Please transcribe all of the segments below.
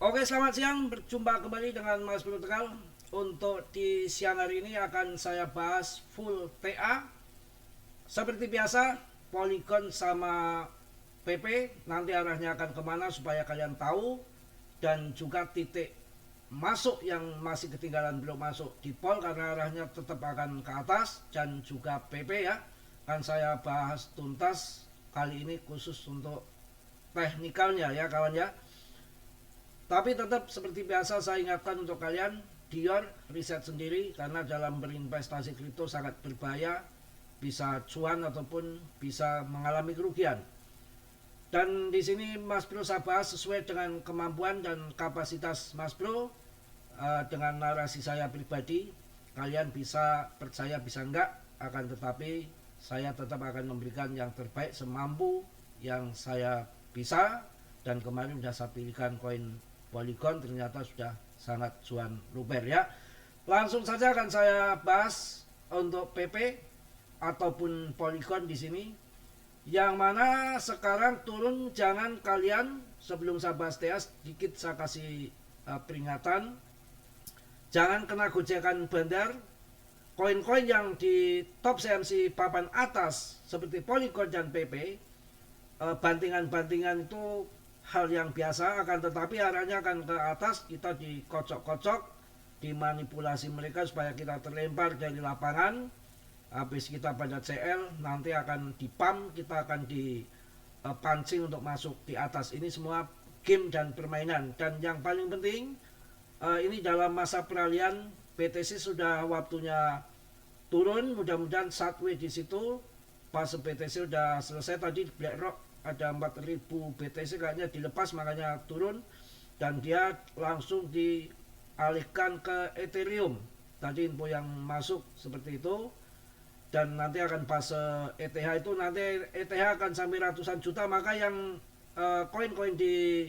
Oke, selamat siang. Berjumpa kembali dengan Mas Bro Tegal. Untuk di siang hari ini akan saya bahas full TA. Seperti biasa, Polygon sama PP nanti arahnya akan kemana supaya kalian tahu. Dan juga titik masuk yang masih ketinggalan belum masuk di pol karena arahnya tetap akan ke atas. Dan juga PP ya, akan saya bahas tuntas kali ini khusus untuk teknikalnya ya kawan ya. Tapi tetap seperti biasa saya ingatkan untuk kalian, Dior riset sendiri karena dalam berinvestasi kripto sangat berbahaya, bisa cuan ataupun bisa mengalami kerugian. Dan di sini Mas Bro saya bahas sesuai dengan kemampuan dan kapasitas Mas Bro, dengan narasi saya pribadi. Kalian bisa percaya bisa enggak, akan tetapi saya tetap akan memberikan yang terbaik semampu yang saya bisa. Dan kemarin sudah saya pilihkan koin Polygon, ternyata sudah sangat cuan luber ya. Langsung saja akan saya bahas untuk PP ataupun Polygon di sini. Yang mana sekarang turun, jangan kalian, sebelum saya bahas TA sedikit saya kasih peringatan. Jangan kena gojekan bandar. Koin-koin yang di top CMC papan atas seperti Polygon dan PP, bantingan-bantingan itu hal yang biasa, akan tetapi arahnya akan ke atas. Kita dikocok-kocok, dimanipulasi mereka supaya kita terlempar dari lapangan. Habis kita pada CL, nanti akan dipam, kita akan dipancing untuk masuk di atas. Ini semua game dan permainan. Dan yang paling penting, ini dalam masa peralihan, BTC sudah waktunya turun. Mudah-mudahan Satwe di situ pas BTC sudah selesai. Tadi BlackRock ada 4000 BTC kayaknya dilepas, makanya turun. Dan dia langsung dialihkan ke Ethereum. Tadi info yang masuk seperti itu. Dan nanti akan fase ETH itu, nanti ETH akan sampai ratusan juta. Maka yang koin-koin di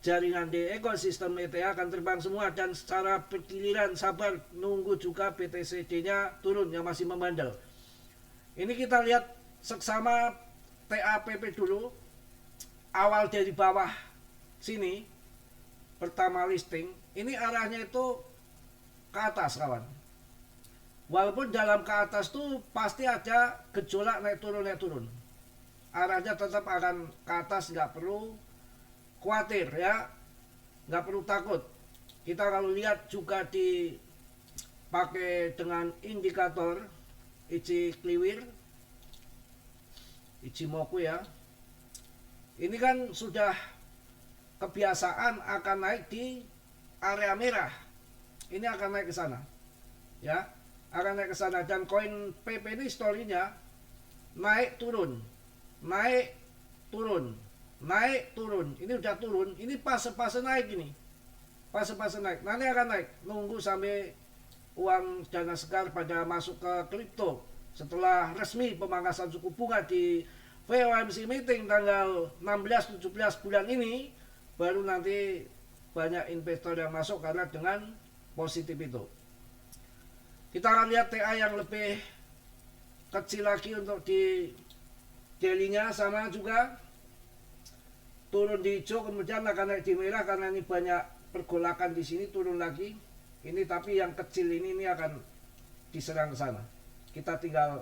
jaringan di ekosistem ETH akan terbang semua. Dan secara bergiliran, sabar nunggu juga BTCD nya turun yang masih membandel. Ini kita lihat seksama TAPP dulu. Awal dari bawah sini, pertama listing, ini arahnya itu ke atas kawan. Walaupun dalam ke atas tuh pasti ada gejolak naik turun. Arahnya tetap akan ke atas, nggak perlu khawatir ya, nggak perlu takut. Kita kalau lihat juga dipakai dengan indikator Ichimoku Ichimoku ya. Ini kan sudah kebiasaan akan naik di area merah. Ini akan naik ke sana. Ya, akan naik ke sana. Dan koin PP ini story-nya naik turun, naik turun, naik turun. Ini udah turun, ini fase-fase naik ini. Fase-fase naik. Nanti akan naik, nunggu sampai uang dana segar pada masuk ke kripto. Setelah resmi pemangkasan suku bunga di FOMC meeting tanggal 16-17 bulan ini, baru nanti banyak investor yang masuk karena dengan positif itu. Kita akan lihat TA yang lebih kecil lagi untuk di daily-nya, sama juga turun di hijau, kemudian akan naik di merah karena ini banyak pergolakan di sini, turun lagi. Ini tapi yang kecil ini akan diserang ke sana. Kita tinggal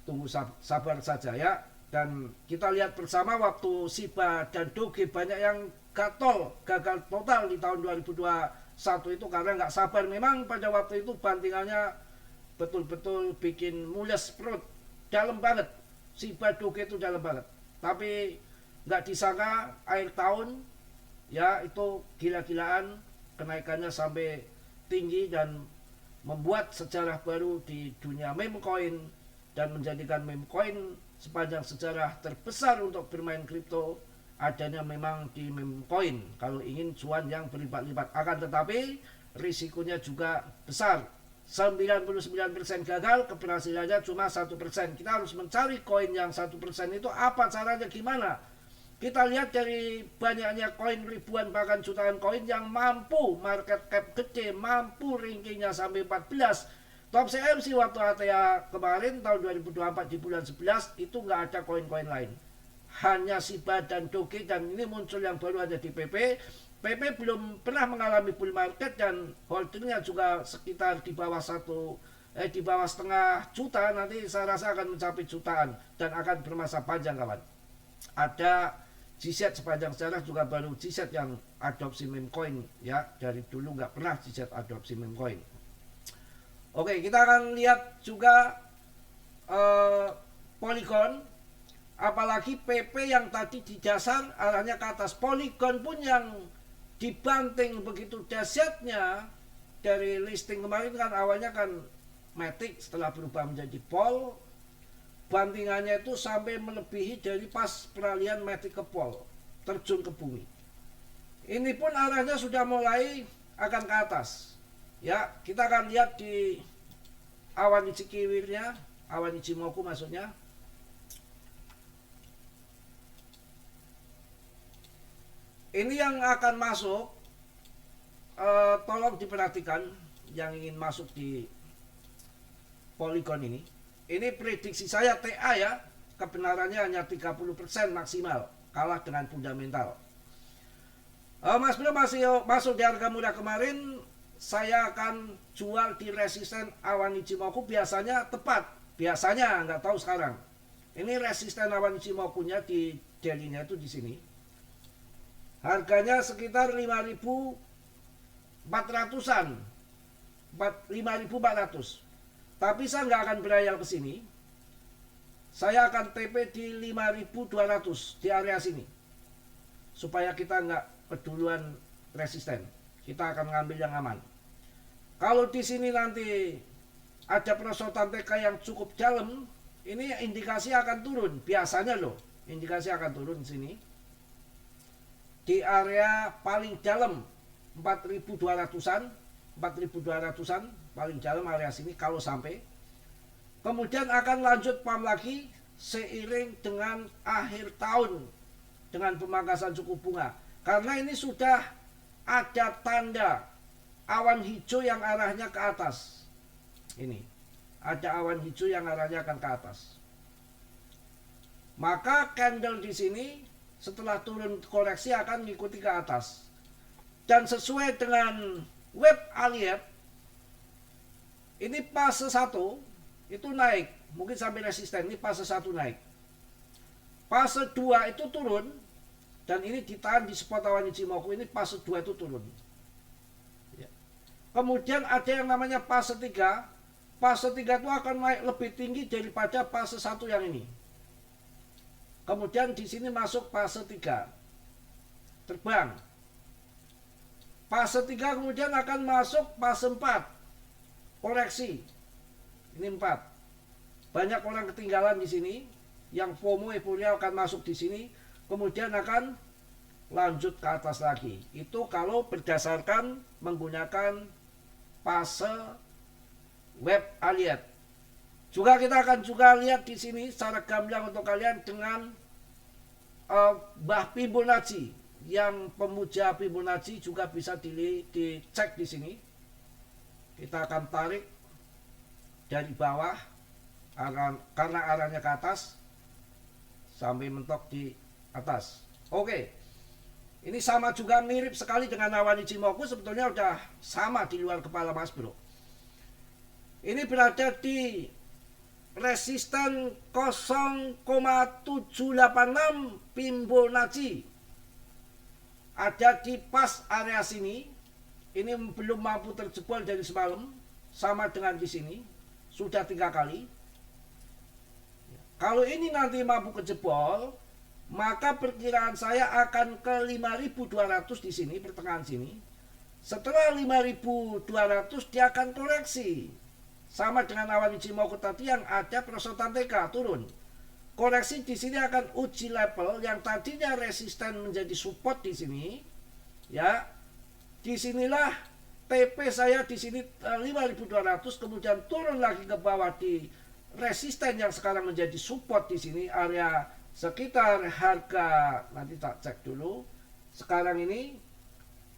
tunggu sabar saja ya. Dan kita lihat bersama waktu Shiba dan Doge banyak yang gagal total di tahun 2021 itu karena nggak sabar. Memang pada waktu itu bantingannya betul-betul bikin mules perut, dalam banget. Shiba Doge itu dalam banget. Tapi nggak disangka akhir tahun ya itu gila-gilaan, kenaikannya sampai tinggi dan membuat sejarah baru di dunia meme coin dan menjadikan meme coin sepanjang sejarah terbesar untuk bermain kripto adanya memang di meme coin. Kalau ingin cuan yang berlipat-lipat, akan tetapi risikonya juga besar. 99% gagal, keberhasilannya cuma 1%. Kita harus mencari koin yang 1% itu apa caranya, gimana. Kita lihat dari banyaknya koin, ribuan bahkan jutaan koin yang mampu market cap gede, mampu rankingnya sampai 14. Top CMC waktu ATA kemarin tahun 2024 di bulan 11 itu nggak ada koin-koin lain. Hanya Shiba dan Doge, dan ini muncul yang baru ada di PP. PP belum pernah mengalami bull market dan holdingnya juga sekitar di bawah di bawah setengah juta. Nanti saya rasa akan mencapai jutaan dan akan bermasa panjang kawan. Ada GZ sepanjang sejarah juga baru GZ yang adopsi meme coin ya, dari dulu nggak pernah GZ adopsi meme coin. Oke, kita akan lihat juga Polygon, apalagi PP yang tadi di dasar arahnya ke atas. Polygon pun yang dibanting begitu dahsyatnya dari listing kemarin kan, awalnya kan Matic, setelah berubah menjadi Pol, bantingannya itu sampai melebihi dari pas peralihan Matic ke Pol, terjun ke bumi. Ini pun arahnya sudah mulai akan ke atas. Ya, kita akan lihat di awan Ichikewi-nya, awan Ichimoku maksudnya. Ini yang akan masuk, tolong diperhatikan yang ingin masuk di Polygon ini. Ini prediksi saya TA ya, kebenarannya hanya 30% maksimal, kalah dengan fundamental. Mas Bro masih masuk di harga murah kemarin, saya akan jual di resisten awan Ichimoku biasanya tepat. Biasanya, nggak tahu sekarang. Ini resisten awan Ichimoku-nya di daily-nya itu di sini. Harganya sekitar 5.400-an. 5.400. Tapi saya nggak akan berayal ke sini. Saya akan TP di 5.200 di area sini. Supaya kita nggak keduluan resisten. Kita akan ngambil yang aman. Kalau di sini nanti ada perosotan TK yang cukup dalam, ini indikasi akan turun. Biasanya loh, indikasi akan turun di sini. Di area paling dalam 4.200-an, 4.200-an paling dalam area sini kalau sampai. Kemudian akan lanjut pump lagi seiring dengan akhir tahun dengan pemangkasan suku bunga. Karena ini sudah ada tanda awan hijau yang arahnya ke atas. Ini ada awan hijau yang arahnya akan ke atas. Maka candle di sini setelah turun koreksi akan mengikuti ke atas. Dan sesuai dengan web Aliyat, ini fase 1 itu naik, mungkin sampai resisten. Ini fase 1 naik. Fase 2 itu turun, dan ini ditahan di spot awan Ichimoku. Ini fase 2 itu turun. Ya. Kemudian ada yang namanya fase 3. Fase 3 itu akan naik lebih tinggi daripada fase 1 yang ini. Kemudian di sini masuk fase 3. Terbang. Fase 3 kemudian akan masuk fase 4. Koreksi. Ini 4. Banyak orang ketinggalan di sini. Yang FOMO euforia akan masuk di sini. Kemudian akan lanjut ke atas lagi. Itu kalau berdasarkan menggunakan fase web Aliyat. Juga kita akan juga lihat di sini secara gamblang untuk kalian dengan Mbah Fibonacci. Yang pemuja Fibonacci juga bisa dicek di sini. Kita akan tarik dari bawah karena arahnya ke atas sampai mentok di atas. Oke. Ini sama juga mirip sekali dengan awan Ichimoku, sebetulnya udah sama di luar kepala Mas Bro. Ini berada di resisten 0,786 Fibonacci. Ada di pas area sini. Ini belum mampu terjebol dari semalam. Sama dengan di sini. Sudah 3 kali. Kalau ini nanti mampu kejebol, maka perkiraan saya akan ke 5.200 di sini, pertengahan sini. Setelah 5.200 dia akan koreksi. Sama dengan awan Ichimoku tadi yang ada perosotan TK turun. Koreksi di sini akan uji level yang tadinya resisten menjadi support di sini. Ya. Disinilah TP saya di sini 5.200, kemudian turun lagi ke bawah di resisten yang sekarang menjadi support di sini, area sekitar harga, nanti tak cek dulu. Sekarang ini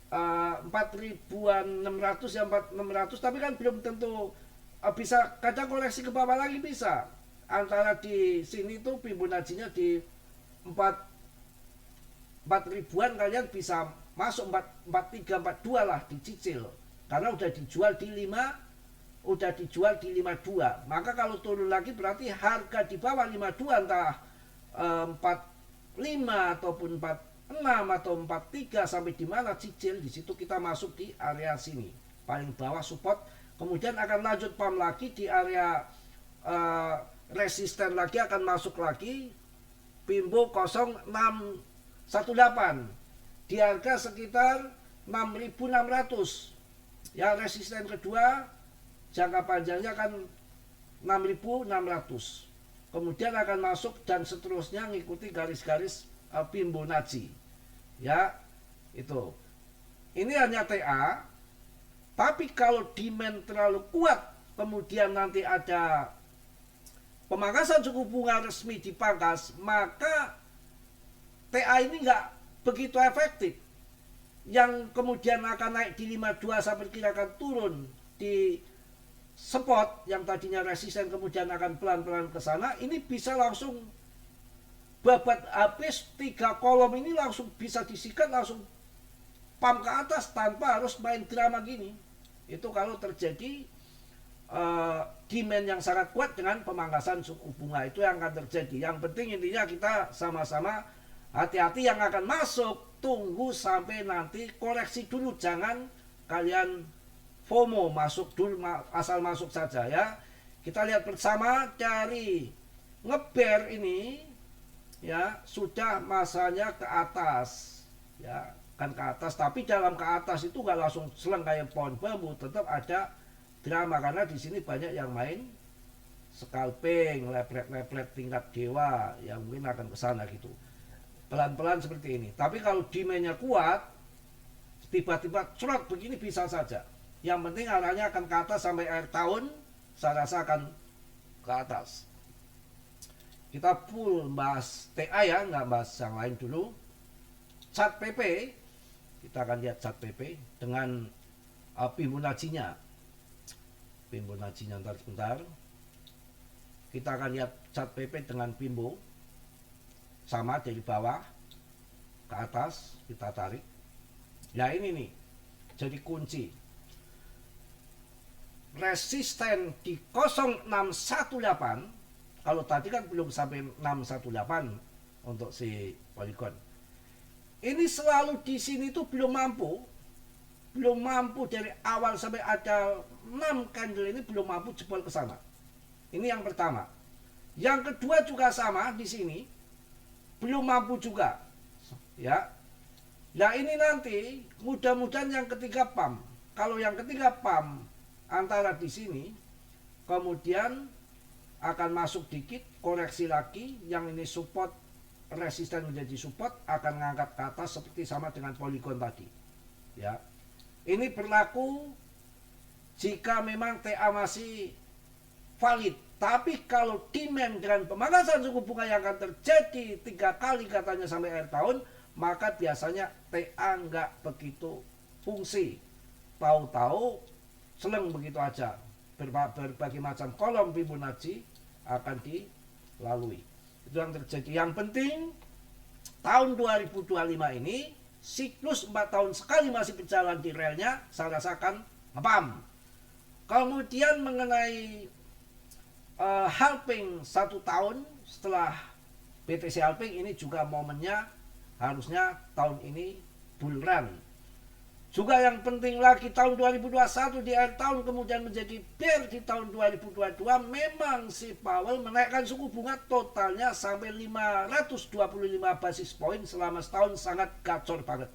4.600 ya, 4.600, tapi kan belum tentu bisa, kadang koreksi ke bawah lagi bisa. Antara di sini tuh Fibonacci-nya di 4 ribuan, kalian bisa masuk 43 42 lah dicicil, karena udah dijual di 52. Maka kalau turun lagi berarti harga di bawah 52, entah 45 ataupun 46 atau 43 sampai di mana cicil, di situ kita masuk di area sini paling bawah support, kemudian akan lanjut pump lagi di area resisten lagi, akan masuk lagi Pimbo 0618 di harga sekitar 6.600 ya. Resisten kedua jangka panjangnya kan 6.600, kemudian akan masuk dan seterusnya ngikuti garis-garis Fibonacci ya. Itu ini hanya TA, tapi kalau demand terlalu kuat kemudian nanti ada pemangkasan suku bunga resmi dipangkas, maka TA ini nggak begitu efektif. Yang kemudian akan naik di 52 sampai kira akan turun di spot yang tadinya resisten, kemudian akan pelan-pelan ke sana. Ini bisa langsung babat habis 3 kolom ini, langsung bisa disikat, langsung pump ke atas tanpa harus main drama gini. Itu kalau terjadi demand yang sangat kuat dengan pemangkasan suku bunga, itu yang akan terjadi. Yang penting intinya kita sama-sama hati-hati yang akan masuk, tunggu sampai nanti koreksi dulu, jangan kalian FOMO masuk dulu, asal masuk saja ya. Kita lihat bersama dari ngeber ini ya, sudah masanya ke atas ya, kan ke atas, tapi dalam ke atas itu nggak langsung seleng kayak pohon bambu, tetap ada drama karena di sini banyak yang main scalping, leplet tingkat dewa yang mungkin akan ke sana gitu. Pelan-pelan seperti ini. Tapi kalau demandnya kuat, tiba-tiba cerot begini bisa saja. Yang penting arahnya akan ke atas sampai akhir tahun, saya rasa akan ke atas. Kita full bahas TA ya, nggak bahas yang lain dulu. Chart PP, kita akan lihat chart PP dengan Fibonacci-nya. Fibonacci-nya ntar sebentar. Kita akan lihat chart PP dengan Pimbo. Sama dari bawah ke atas, kita tarik. Nah ini nih, jadi kunci. Resisten di 0618, kalau tadi kan belum sampai 618 untuk si Polygon. Ini selalu di sini tuh belum mampu dari awal sampai ada 6 candle ini belum mampu jebol ke sana. Ini yang pertama. Yang kedua juga sama di sini, belum mampu juga. Ya. Nah, ini nanti mudah-mudahan yang ketiga pump. Kalau yang ketiga pump antara di sini, kemudian akan masuk dikit, koreksi lagi, yang ini support, resisten menjadi support, akan ngangkat ke atas seperti sama dengan Polygon tadi. Ya. Ini berlaku jika memang TA masih valid. Tapi kalau demand dengan pemangkasan suku bunga yang akan terjadi 3 kali katanya sampai akhir tahun, maka biasanya TA nggak begitu fungsi. Tahu-tahu seleng begitu aja. Berbagai macam kolom Fibonacci akan dilalui. Itu yang terjadi. Yang penting tahun 2025 ini siklus 4 tahun sekali masih berjalan di relnya, saya rasakan ngepam. Kemudian mengenai halving 1 tahun setelah BTC halving, ini juga momennya harusnya tahun ini bull run. Juga yang penting lagi tahun 2021 di akhir tahun kemudian menjadi bear di tahun 2022, memang si Powell menaikkan suku bunga totalnya sampai 525 basis point selama setahun, sangat gacor banget.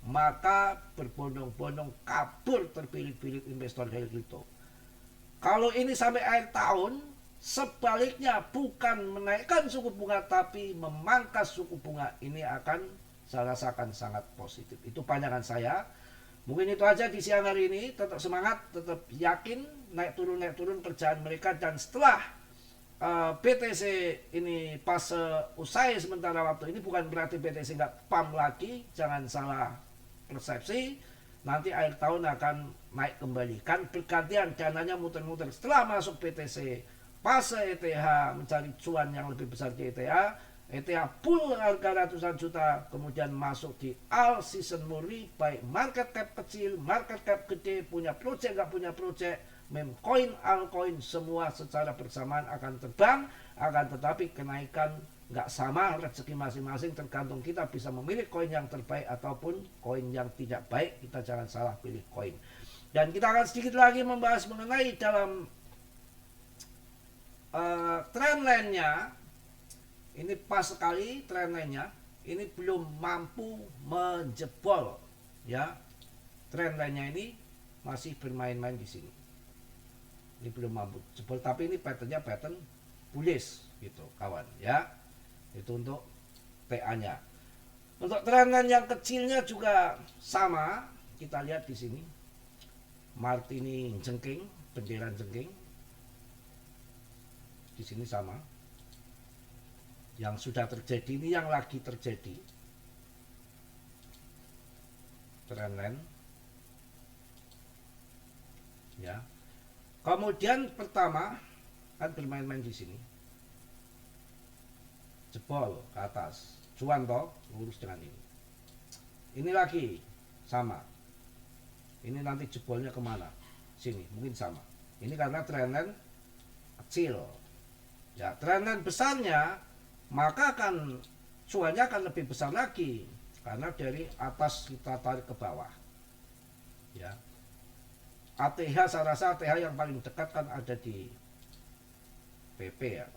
Maka berbondong-bondong kabur terpilih-pilih investor dari kripto. Kalau ini sampai akhir tahun, sebaliknya bukan menaikkan suku bunga tapi memangkas suku bunga, ini akan saya rasakan sangat positif. Itu pandangan saya. Mungkin itu aja di siang hari ini. Tetap semangat, tetap yakin, naik turun kerjaan mereka. Dan setelah BTC ini pas usai sementara waktu ini, bukan berarti BTC nggak pump lagi, jangan salah persepsi. Nanti akhir tahun akan naik kembali, kan bergantian dananya muter-muter. Setelah masuk BTC fase ETH mencari cuan yang lebih besar di ETH, ETH full harga ratusan juta, kemudian masuk di all season murni, baik market cap kecil, market cap gede, punya project nggak punya project, meme coin, altcoin, semua secara bersamaan akan terbang, akan tetapi kenaikan nggak sama, rezeki masing-masing tergantung kita bisa memilih koin yang terbaik ataupun koin yang tidak baik. Kita jangan salah pilih koin. Dan kita akan sedikit lagi membahas mengenai dalam trendline-nya. Ini pas sekali trendline-nya. Ini belum mampu menjebol, ya. Trendline-nya ini masih bermain-main di sini. Ini belum mampu jebol, tapi ini pattern-nya pattern bullish gitu, kawan, ya. Itu untuk TA-nya. Untuk trendline yang kecilnya juga sama. Kita lihat di sini. Martini jengking, bendera jengking. Di sini sama. Yang sudah terjadi ini yang lagi terjadi. Trendline. Ya. Kemudian pertama kan bermain-main di sini. Jebol ke atas. Cuan toh, lurus dengan ini. Ini lagi sama. Ini nanti jebolnya kemana? Sini, mungkin sama. Ini karena trendline kecil. Ya, trendline besarnya maka akan cuannya akan lebih besar lagi karena dari atas kita tarik ke bawah. Ya. ATH, saya rasa ATH yang paling dekat kan ada di PP ya.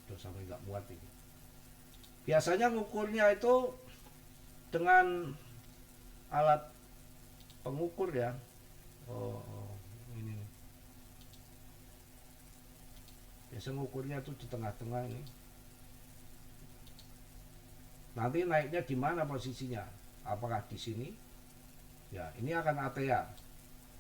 Tuh sampai nggak muat ini. Biasanya ngukurnya itu dengan alat pengukur ya. Ini. Biasa ngukurnya tuh di tengah-tengah ini. Nanti naiknya di mana posisinya? Apakah di sini? Ya, ini akan ATA.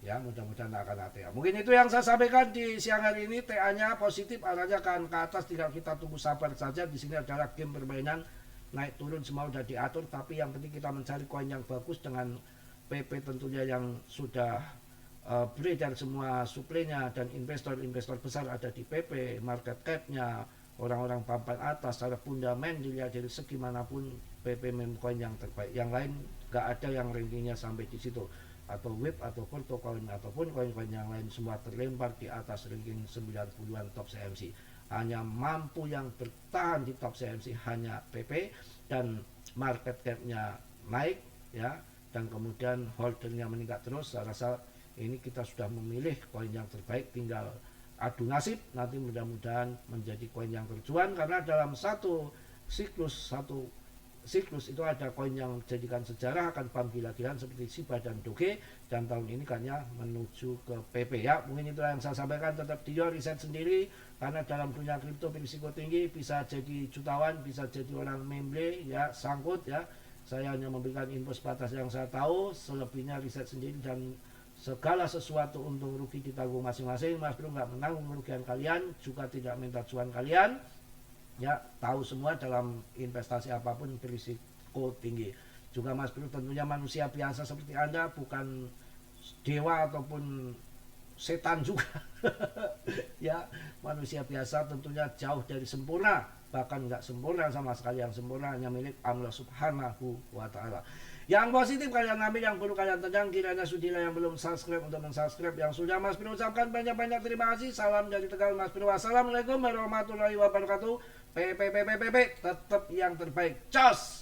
Ya, mudah-mudahan akan ATA. Mungkin itu yang saya sampaikan di siang hari ini. TA-nya positif, arahnya akan ke atas. Tinggal kita tunggu sabar saja. Di sini adalah game permainan, naik turun semua sudah diatur. Tapi yang penting kita mencari koin yang bagus dengan PP tentunya yang sudah beredar semua suplainya, dan investor-investor besar ada di PP. Market cap-nya orang-orang papan atas, secara fundamental dilihat dari segi manapun PP meme coin yang terbaik. Yang lain nggak ada yang rankingnya sampai di situ, atau web atau crypto coin ataupun koin-koin yang lain semua terlempar di atas ranking 90-an top CMC. Hanya mampu yang bertahan di top CMC hanya PP, dan market cap-nya naik ya, dan kemudian holdernya meningkat terus. Saya rasa ini kita sudah memilih koin yang terbaik, tinggal adu nasib. Nanti mudah-mudahan menjadi koin yang tercuan, karena dalam satu siklus itu ada koin yang jadikan sejarah, akan pam gila-gilaan seperti Shiba dan Doge, dan tahun ini kan ya menuju ke PP ya. Mungkin itu yang saya sampaikan. Tetap di riset sendiri, karena dalam dunia kripto berisiko tinggi, bisa jadi jutawan, bisa jadi orang memble ya, sangkut ya. Saya hanya memberikan info sebatas yang saya tahu, selebihnya riset sendiri, dan segala sesuatu untung rugi ditanggung masing-masing. Mas Bro nggak menanggung kerugian kalian, juga tidak minta cuan kalian. Ya, tahu semua dalam investasi apapun berisiko tinggi. Juga Mas Bro tentunya manusia biasa seperti Anda, bukan dewa ataupun setan juga. Ya, manusia biasa tentunya jauh dari sempurna, bahkan nggak sempurna sama sekali. Yang sempurna hanya milik Allah Subhanahu wa Ta'ala. Yang positif kalian ambil, yang perlu kalian tegang. Kiranya sudilah yang belum subscribe untuk mensubscribe. Yang sudah, Mas Bro ucapkan banyak-banyak terima kasih. Salam dari Tegal Mas Bro. Wassalamualaikum warahmatullahi wabarakatuh. PP tetap yang terbaik. Cos.